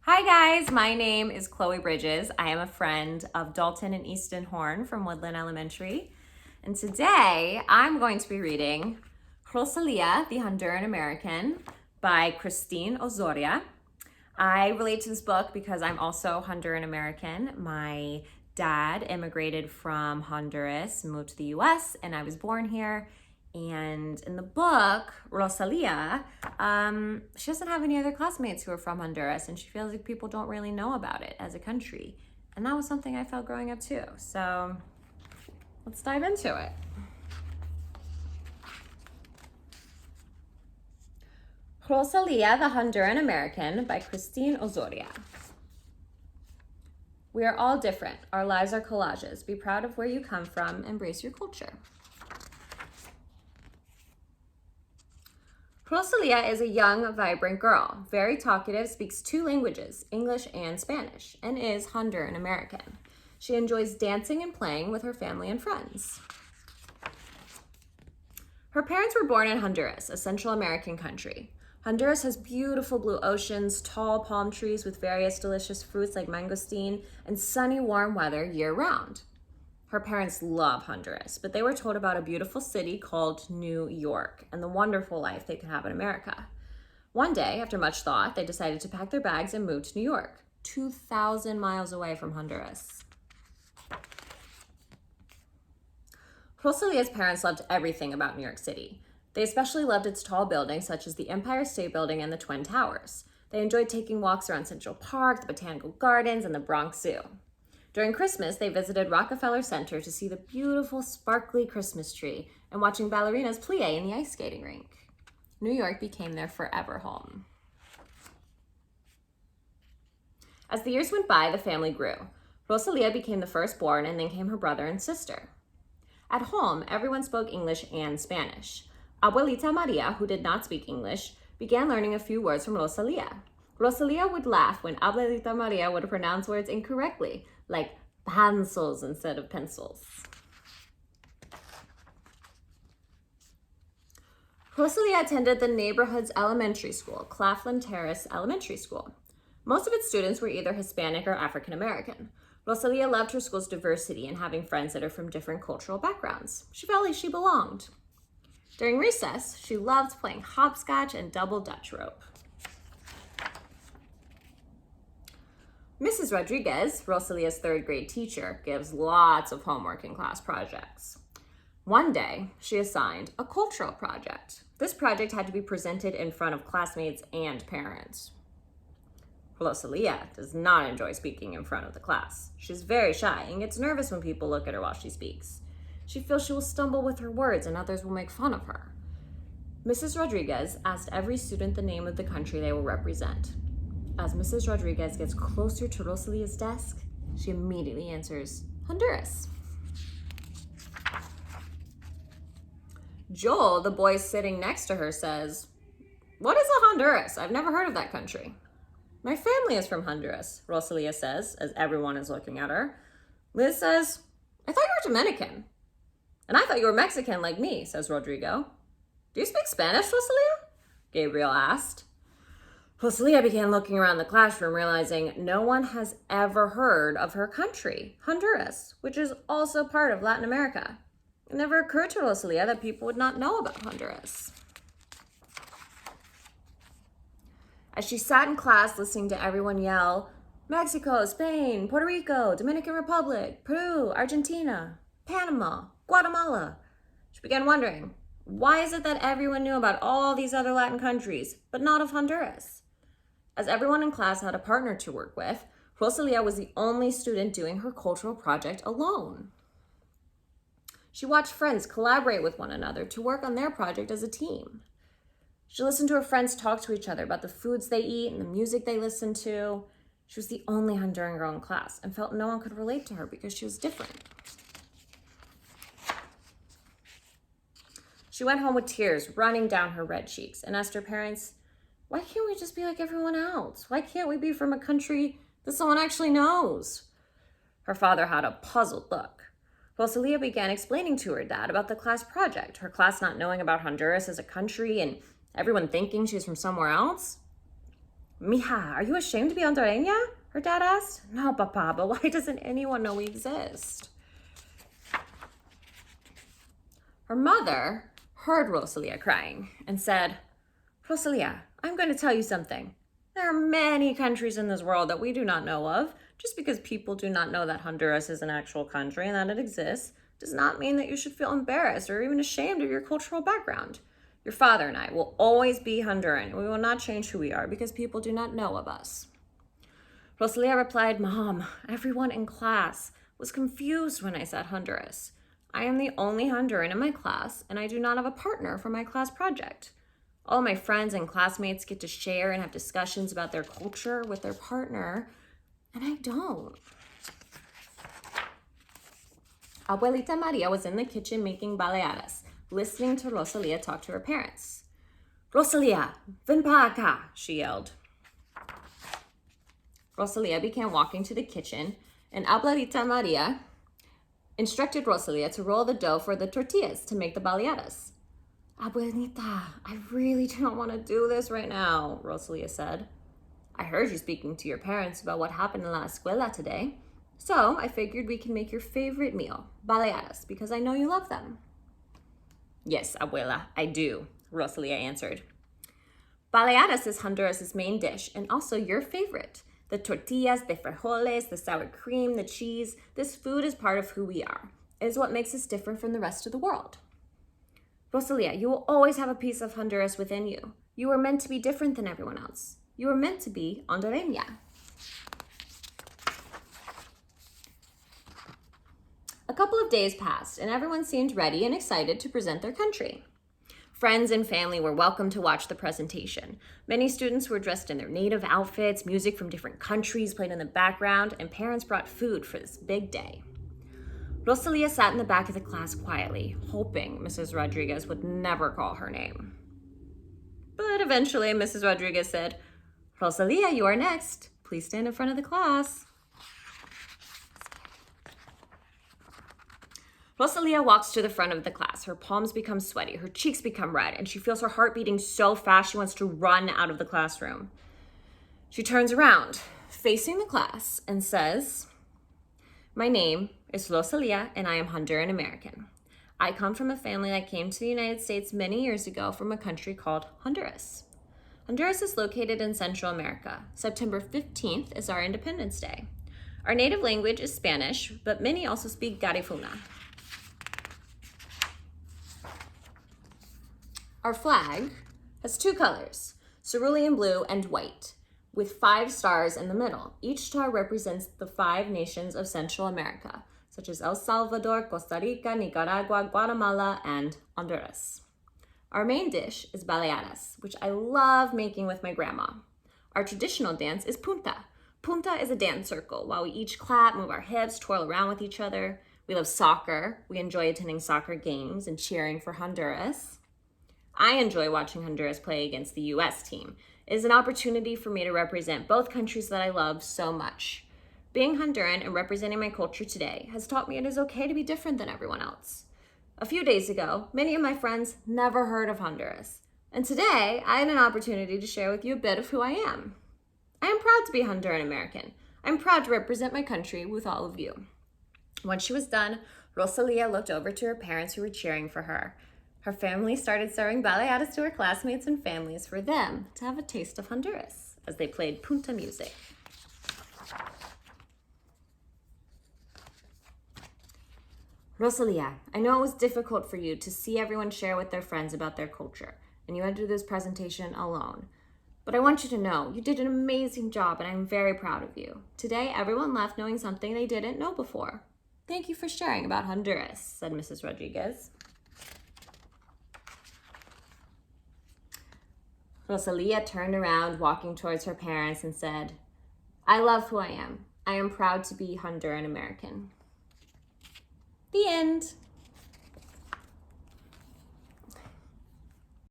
Hi guys, my name is Chloe Bridges. I am a friend of Dalton and Easton Horn from Woodland Elementary. And today I'm going to be reading Rosalia, the Honduran-American by Christine Osoria. I relate to this book because I'm also Honduran-American. My dad immigrated from Honduras, moved to the US, and I was born here. And in the book, Rosalia, she doesn't have any other classmates who are from Honduras, and she feels like people don't really know about it as a country. And that was something I felt growing up too. So let's dive into it. Rosalia, the Honduran-American by Christine Osoria. We are all different. Our lives are collages. Be proud of where you come from. Embrace your culture. Rosalia is a young, vibrant girl, very talkative, speaks 2 languages, English and Spanish, and is Honduran-American. She enjoys dancing and playing with her family and friends. Her parents were born in Honduras, a Central American country. Honduras has beautiful blue oceans, tall palm trees with various delicious fruits like mangosteen, and sunny, warm weather year-round. Her parents love Honduras, but they were told about a beautiful city called New York and the wonderful life they could have in America. One day, after much thought, they decided to pack their bags and move to New York, 2,000 miles away from Honduras. Rosalia's parents loved everything about New York City. They especially loved its tall buildings, such as the Empire State Building and the Twin Towers. They enjoyed taking walks around Central Park, the Botanical Gardens, and the Bronx Zoo. During Christmas, they visited Rockefeller Center to see the beautiful, sparkly Christmas tree and watching ballerinas plie in the ice skating rink. New York became their forever home. As the years went by, the family grew. Rosalia became the firstborn, and then came her brother and sister. At home, everyone spoke English and Spanish. Abuelita Maria, who did not speak English, began learning a few words from Rosalia. Rosalia would laugh when Abuelita Maria would pronounce words incorrectly, like pencils instead of pencils. Rosalia attended the neighborhood's elementary school, Claflin Terrace Elementary School. Most of its students were either Hispanic or African American. Rosalia loved her school's diversity and having friends that are from different cultural backgrounds. She felt like she belonged. During recess, she loved playing hopscotch and double Dutch rope. Mrs. Rodriguez, Rosalia's 3rd grade teacher, gives lots of homework and class projects. One day, she assigned a cultural project. This project had to be presented in front of classmates and parents. Rosalia does not enjoy speaking in front of the class. She's very shy and gets nervous when people look at her while she speaks. She feels she will stumble with her words and others will make fun of her. Mrs. Rodriguez asked every student the name of the country they will represent. As Mrs. Rodriguez gets closer to Rosalia's desk, she immediately answers, Honduras. Joel, the boy sitting next to her, says, What is a Honduras? I've never heard of that country. My family is from Honduras, Rosalia says, as everyone is looking at her. Liz says, I thought you were Dominican. And I thought you were Mexican like me, says Rodrigo. Do you speak Spanish, Rosalia? Gabriel asked. Rosalia began looking around the classroom, realizing no one has ever heard of her country, Honduras, which is also part of Latin America. It never occurred to Rosalia that people would not know about Honduras. As she sat in class listening to everyone yell, Mexico, Spain, Puerto Rico, Dominican Republic, Peru, Argentina, Panama, Guatemala, she began wondering, why is it that everyone knew about all these other Latin countries, but not of Honduras? As everyone in class had a partner to work with, Rosalia was the only student doing her cultural project alone. She watched friends collaborate with one another to work on their project as a team. She listened to her friends talk to each other about the foods they eat and the music they listen to. She was the only Honduran girl in class and felt no one could relate to her because she was different. She went home with tears running down her red cheeks and asked her parents, why can't we just be like everyone else? Why can't we be from a country that someone actually knows? Her father had a puzzled look. Rosalia began explaining to her dad about the class project, her class not knowing about Honduras as a country and everyone thinking she's from somewhere else. Mija, are you ashamed to be Hondureña? Her dad asked. No, Papa, but why doesn't anyone know we exist? Her mother heard Rosalia crying and said, Rosalia, I'm going to tell you something. There are many countries in this world that we do not know of. Just because people do not know that Honduras is an actual country and that it exists does not mean that you should feel embarrassed or even ashamed of your cultural background. Your father and I will always be Honduran, and we will not change who we are because people do not know of us. Rosalia replied, Mom, everyone in class was confused when I said Honduras. I am the only Honduran in my class, and I do not have a partner for my class project. All my friends and classmates get to share and have discussions about their culture with their partner, and I don't. Abuelita Maria was in the kitchen making baleadas, listening to Rosalia talk to her parents. Rosalia, ven pa acá, she yelled. Rosalia began walking to the kitchen, and Abuelita Maria instructed Rosalia to roll the dough for the tortillas to make the baleadas. Abuelita, I really don't want to do this right now, Rosalia said. I heard you speaking to your parents about what happened in la escuela today, so I figured we can make your favorite meal, baleadas, because I know you love them. Yes, Abuela, I do, Rosalia answered. Baleadas is Honduras' main dish and also your favorite. The tortillas, the frijoles, the sour cream, the cheese, this food is part of who we are. It is what makes us different from the rest of the world. Rosalia, you will always have a piece of Honduras within you. You are meant to be different than everyone else. You are meant to be Hondureña. A couple of days passed, and everyone seemed ready and excited to present their country. Friends and family were welcome to watch the presentation. Many students were dressed in their native outfits, music from different countries played in the background, and parents brought food for this big day. Rosalia sat in the back of the class quietly, hoping Mrs. Rodriguez would never call her name. But eventually, Mrs. Rodriguez said, Rosalia, you are next. Please stand in front of the class. Rosalia walks to the front of the class. Her palms become sweaty, her cheeks become red, and she feels her heart beating so fast she wants to run out of the classroom. She turns around, facing the class, and says, My name is Rosalia, and I am Honduran-American. I come from a family that came to the United States many years ago from a country called Honduras. Honduras is located in Central America. September 15th is our Independence Day. Our native language is Spanish, but many also speak Garifuna. Our flag has two colors, cerulean blue and white, with 5 stars in the middle. Each star represents the 5 nations of Central America, such as El Salvador, Costa Rica, Nicaragua, Guatemala, and Honduras. Our main dish is baleadas, which I love making with my grandma. Our traditional dance is punta. Punta is a dance circle while we each clap, move our hips, twirl around with each other. We love soccer. We enjoy attending soccer games and cheering for Honduras. I enjoy watching Honduras play against the U.S. team. It is an opportunity for me to represent both countries that I love so much. Being Honduran and representing my culture today has taught me it is okay to be different than everyone else. A few days ago, many of my friends never heard of Honduras. And today, I had an opportunity to share with you a bit of who I am. I am proud to be Honduran-American. I'm proud to represent my country with all of you. Once she was done, Rosalia looked over to her parents who were cheering for her. Her family started serving baleadas to her classmates and families for them to have a taste of Honduras as they played punta music. Rosalia, I know it was difficult for you to see everyone share with their friends about their culture, and you had to do this presentation alone. But I want you to know you did an amazing job, and I'm very proud of you. Today, everyone left knowing something they didn't know before. Thank you for sharing about Honduras, said Mrs. Rodriguez. Rosalia turned around, walking towards her parents, and said, I love who I am. I am proud to be Honduran-American. The end.